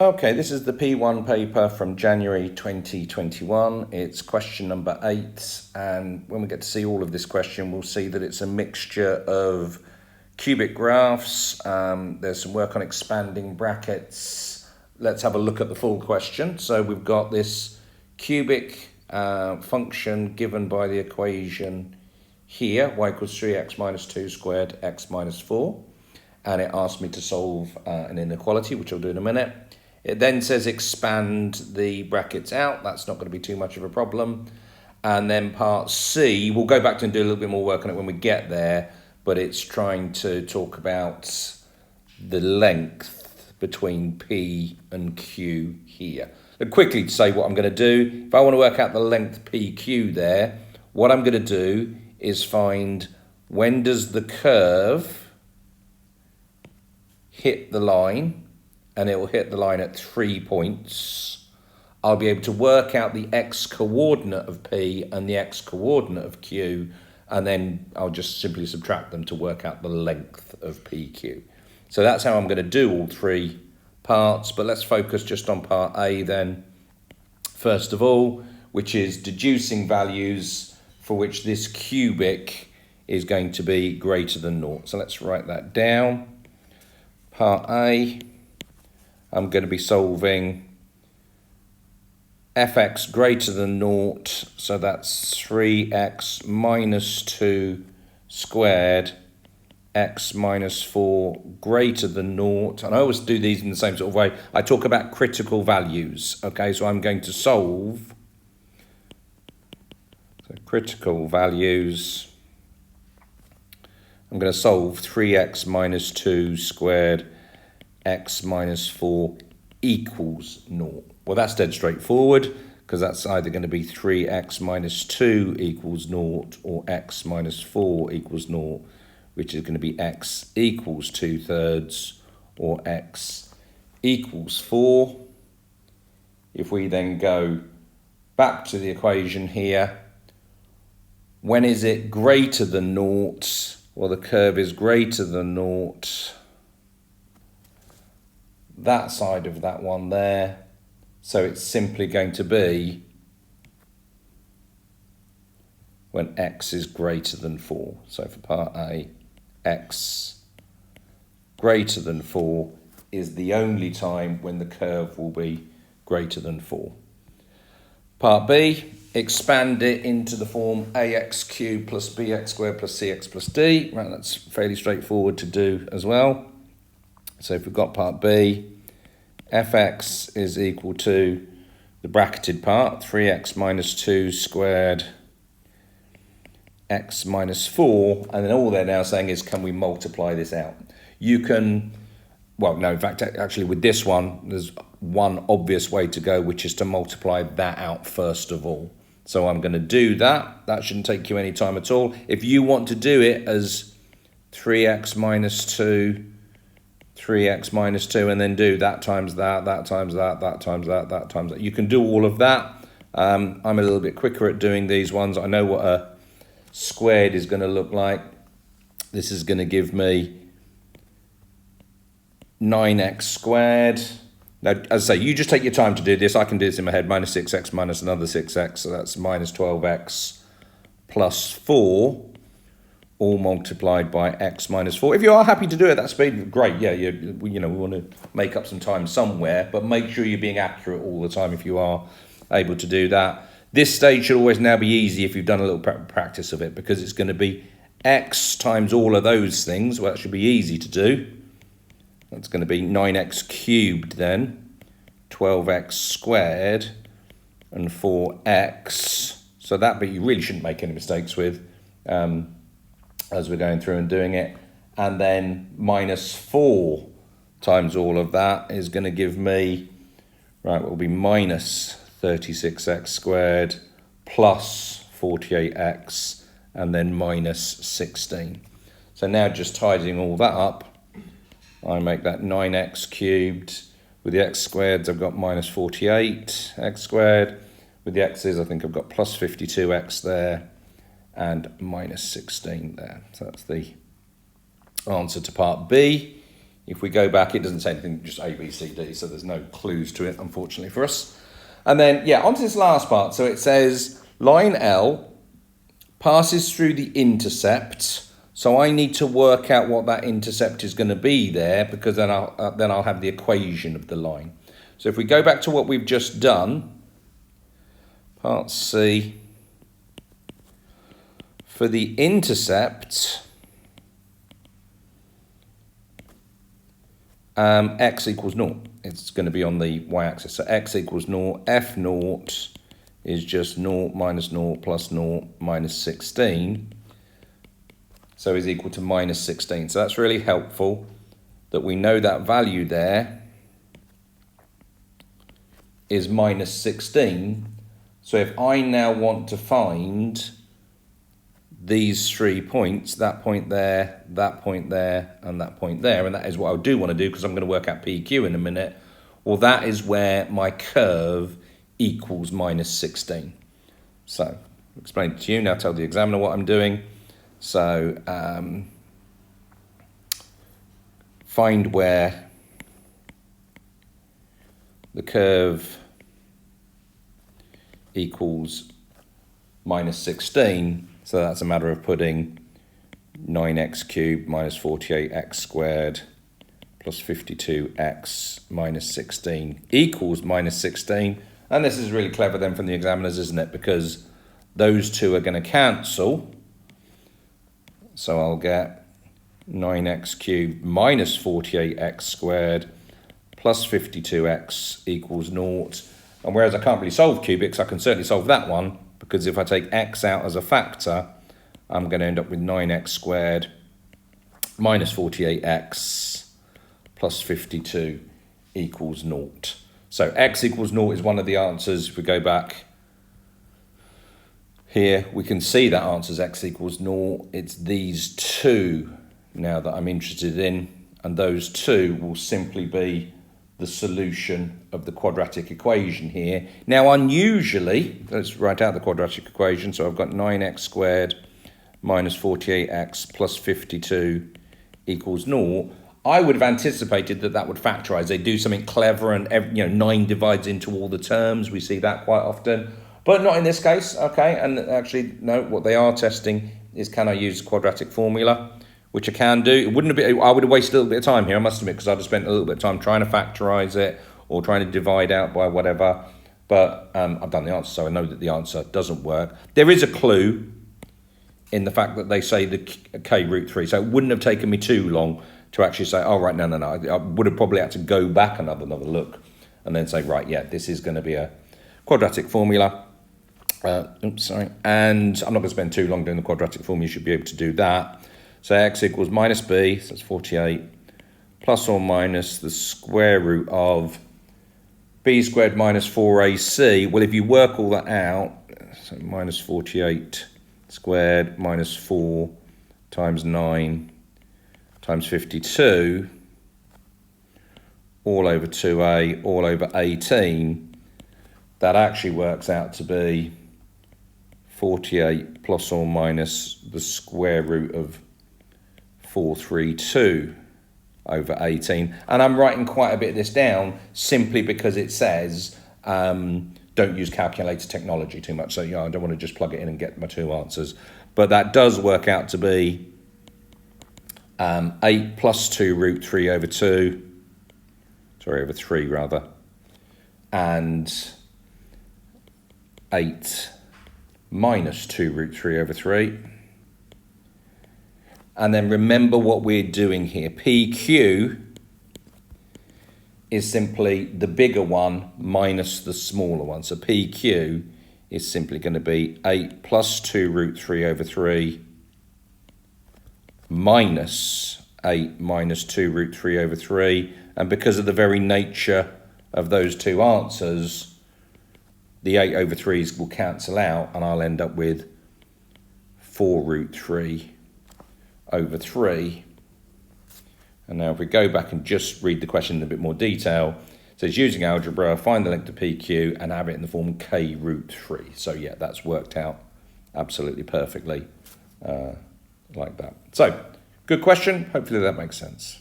Okay, this is the P1 paper from January 2021. It's question number 8, and when we get to see all of this question, we'll see that it's a mixture of cubic graphs. There's some work on expanding brackets. Let's have a look at the full question. So we've got this cubic function given by the equation here, y equals 3x minus 2 squared x minus 4. And it asked me to solve an inequality, which I'll do in a minute. It then says expand the brackets out. That's not going to be too much of a problem. And then part C, we'll go back to and do a little bit more work on it when we get there, but it's trying to talk about the length between P and Q here. And quickly to say what I'm going to do, if I want to work out the length PQ there, what I'm going to do is find when does the curve hit the line, and it will hit the line at 3 points. I'll be able to work out the x-coordinate of P and the x-coordinate of Q, and then I'll just simply subtract them to work out the length of PQ. So that's how I'm going to do all three parts, but let's focus just on part A then, first of all, which is deducing values for which this cubic is going to be greater than 0. So let's write that down. Part A, I'm going to be solving fx greater than 0, so that's 3x minus 2 squared x minus 4 greater than 0. And I always do these in the same sort of way. I talk about critical values, okay? So I'm going to solve critical values. I'm going to solve 3x minus 2 squared x minus 4 equals 0. Well, that's dead straightforward, because that's either going to be 3x minus 2 equals 0 or x minus 4 equals 0, which is going to be x equals 2/3 or x equals 4. If we then go back to the equation here, when is it greater than 0? Well, the curve is greater than 0. That side of that one there. So it's simply going to be when x is greater than 4. So for part A, x greater than 4 is the only time when the curve will be greater than 4. Part B, expand it into the form ax cubed plus bx squared plus cx plus d. Right, that's fairly straightforward to do as well. So if we've got part B, fx is equal to the bracketed part, 3x minus 2 squared x minus 4, and then all they're now saying is, can we multiply this out? You can, well, no, in fact, actually with this one, there's one obvious way to go, which is to multiply that out first of all. So I'm going to do that. That shouldn't take you any time at all. If you want to do it as 3x minus 2, 3x minus 2, and then do that times that, that times that, that times that, that times that. You can do all of that. I'm a little bit quicker at doing these ones. I know what a squared is going to look like. This is going to give me 9x squared. Now, as I say, you just take your time to do this. I can do this in my head. Minus 6x minus another 6x, so that's minus 12x plus 4. All multiplied by x minus 4. If you are happy to do it at that speed, great. Yeah, we want to make up some time somewhere, but make sure you're being accurate all the time if you are able to do that. This stage should always now be easy if you've done a little practice of it, because it's going to be x times all of those things. Well, that should be easy to do. That's going to be 9x cubed then, 12x squared, and 4x. So that bit you really shouldn't make any mistakes with. As we're going through and doing it. And then minus 4 times all of that is going to give me, right, what will be minus 36x squared plus 48x, and then minus 16. So now just tidying all that up, I make that 9x cubed. With the x squareds, I've got minus 48x squared. With the x's, I think I've got plus 52x there, and minus 16 there. So that's the answer to part B. If we go back, it doesn't say anything, just A, B, C, D, so there's no clues to it, unfortunately for us. And then, yeah, onto this last part. So it says line L passes through the intercept. So I need to work out what that intercept is going to be there, because then I'll have the equation of the line. So if we go back to what we've just done, part C, for the intercept, x equals 0. It's going to be on the y-axis. So x equals 0. F 0 is just 0 minus 0 plus 0 minus 16. So is equal to minus 16. So that's really helpful that we know that value there is minus 16. So if I now want to find these 3 points, that point there, that point there, and that point there, and that is what I do want to do because I'm going to work out PQ in a minute, well, that is where my curve equals minus 16. So, I'll explain it to you, now tell the examiner what I'm doing. So, find where the curve equals minus 16. So that's a matter of putting 9x cubed minus 48x squared plus 52x minus 16 equals minus 16. And this is really clever then from the examiners, isn't it? Because those two are going to cancel. So I'll get 9x cubed minus 48x squared plus 52x equals 0. And whereas I can't really solve cubics, I can certainly solve that one, because if I take x out as a factor, I'm going to end up with 9x squared minus 48x plus 52 equals 0. So x equals 0 is one of the answers. If we go back here, we can see that answers x equals 0. It's these two now that I'm interested in, and those two will simply be the solution of the quadratic equation here. Now, unusually, let's write out the quadratic equation. So I've got 9x squared minus 48x plus 52 equals 0. I would have anticipated that that would factorize. They do something clever and 9 divides into all the terms. We see that quite often, but not in this case, okay? And actually, no, what they are testing is, can I use the quadratic formula? Which I can do. It wouldn't have been, I would have wasted a little bit of time here, I must admit, because I'd have spent a little bit of time trying to factorize it or trying to divide out by whatever. But I've done the answer, so I know that the answer doesn't work. There is a clue in the fact that they say the k root 3, so it wouldn't have taken me too long to actually say, oh, right, no. I would have probably had to go back another look and then say, right, yeah, this is going to be a quadratic formula. And I'm not going to spend too long doing the quadratic formula. You should be able to do that. So x equals minus b, so that's 48, plus or minus the square root of b squared minus 4ac. Well, if you work all that out, so minus 48 squared minus 4 times 9 times 52, all over 2a, all over 18, that actually works out to be 48 plus or minus the square root of 432 over 18. And I'm writing quite a bit of this down simply because it says don't use calculator technology too much. So, I don't want to just plug it in and get my two answers. But that does work out to be 8 plus 2 root 3 over 2. Sorry, over 3 rather. And 8 minus 2 root 3 over 3. And then remember what we're doing here. PQ is simply the bigger one minus the smaller one. So PQ is simply going to be 8 plus 2 root 3 over 3 minus 8 minus 2 root 3 over 3. And because of the very nature of those two answers, the 8 over 3s will cancel out, and I'll end up with 4 root 3 over 3. And now if we go back and just read the question in a bit more detail, it says using algebra, find the length of PQ and have it in the form k root 3. So yeah, that's worked out absolutely perfectly like that. So, good question. Hopefully that makes sense.